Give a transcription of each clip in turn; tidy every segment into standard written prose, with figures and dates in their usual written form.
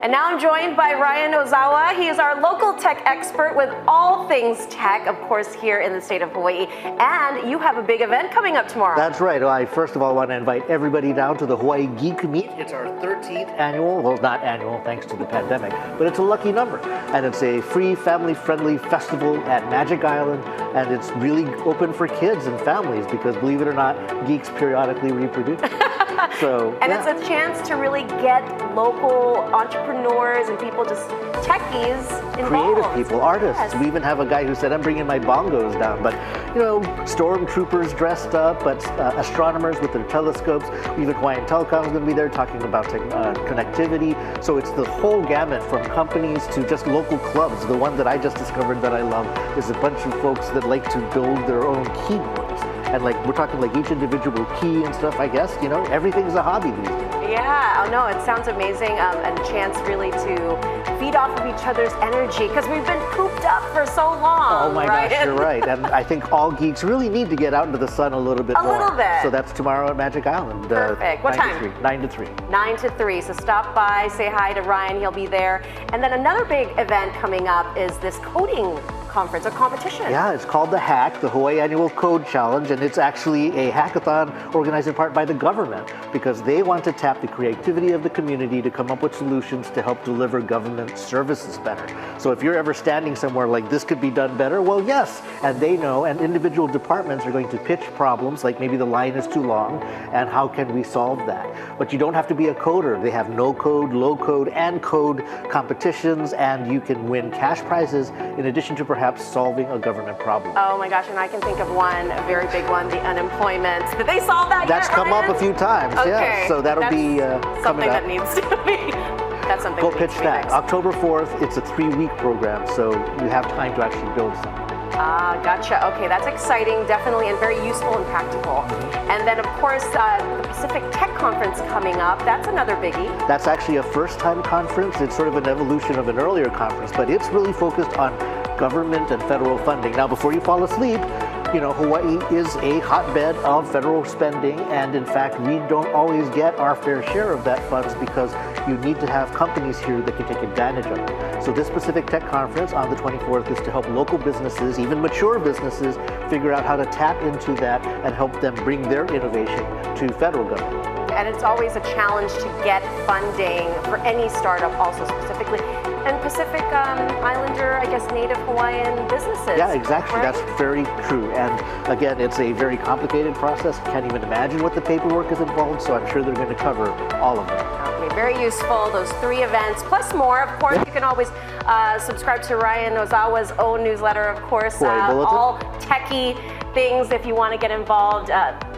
And now I'm joined by Ryan Ozawa. He is our local tech expert with all things tech, of course, here in the state of Hawaii. And you have a big event coming up tomorrow. That's right. Well, I first of all want to invite everybody down to the Hawaii Geek Meet. It's our 13th annual, well, not annual thanks to the pandemic, but it's a lucky number. And it's a free, family-friendly festival at Magic Island. And it's really open for kids and families because, believe it or not, geeks periodically reproduce. It's a chance to really get local entrepreneurs and people, just techies involved. Creative people, artists. Yes. We even have a guy who said, I'm bringing my bongos down. But, you know, stormtroopers dressed up, but astronomers with their telescopes. Even Hawaiian Telecom is going to be there talking about connectivity. So it's the whole gamut from companies to just local clubs. The one that I just discovered that I love is a bunch of folks that like to build their own keyboards. And like, we're talking like each individual key and stuff, I guess, you know, everything's a hobby these days. Yeah, oh no, it sounds amazing, and a chance really to feed off of each other's energy, because we've been cooped up for so long. Oh my gosh, you're right. And I think all geeks really need to get out into the sun a little bit more. A little bit. So that's tomorrow at Magic Island. Perfect. What time? 9 to 3. 9 to 3. So stop by, say hi to Ryan, he'll be there. And then another big event coming up is this coding conference, a competition. Yeah, it's called the HACC, the Hawaii Annual Code Challenge, and it's actually a hackathon organized in part by the government because they want to tap the creativity of the community to come up with solutions to help deliver government services better. So if you're ever standing somewhere like this could be done better, well, yes, and they know, and individual departments are going to pitch problems like maybe the line is too long and how can we solve that. But you don't have to be a coder. They have no code, low code, and code competitions, and you can win cash prizes in addition to perhaps solving a government problem. Oh my gosh, and I can think of one, a very big one, the unemployment. Did they solve that That's yet, come up a few times, okay. Yeah. So that'll be something coming up. that needs to be. That's something. Go pitch that. October 4th, it's a 3-week program, so you have time to actually build something. Ah, gotcha. Okay, that's exciting, definitely, and very useful and practical. And then, of course, the Pacific Tech Conference coming up. That's another biggie. That's actually a first-time conference. It's sort of an evolution of an earlier conference, but it's really focused on government and federal funding. Now, before you fall asleep, you know, Hawaii is a hotbed of federal spending, and in fact, we don't always get our fair share of that funds because you need to have companies here that can take advantage of it. So this Pacific Tech Conference on the 24th is to help local businesses, even mature businesses, figure out how to tap into that and help them bring their innovation to federal government. And it's always a challenge to get funding for any startup, also specifically, and Pacific Islander, I guess, native Hawaiian businesses. Yeah, exactly. Right? That's very true. And again, it's a very complicated process. Can't even imagine what the paperwork is involved, so I'm sure they're going to cover all of that. Okay, very useful. Those 3 events, plus more. Of course, you can always subscribe to Ryan Ozawa's own newsletter, of course. All techie things if you want to get involved.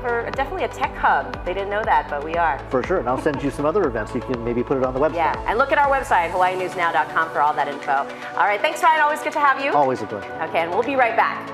We're definitely a tech hub. They didn't know that, but we are. For sure, and I'll send you some other events. You can maybe put it on the website. Yeah, and look at our website, hawaiinewsnow.com, for all that info. All right, thanks, Ryan. Always good to have you. Always a pleasure. Okay, and we'll be right back.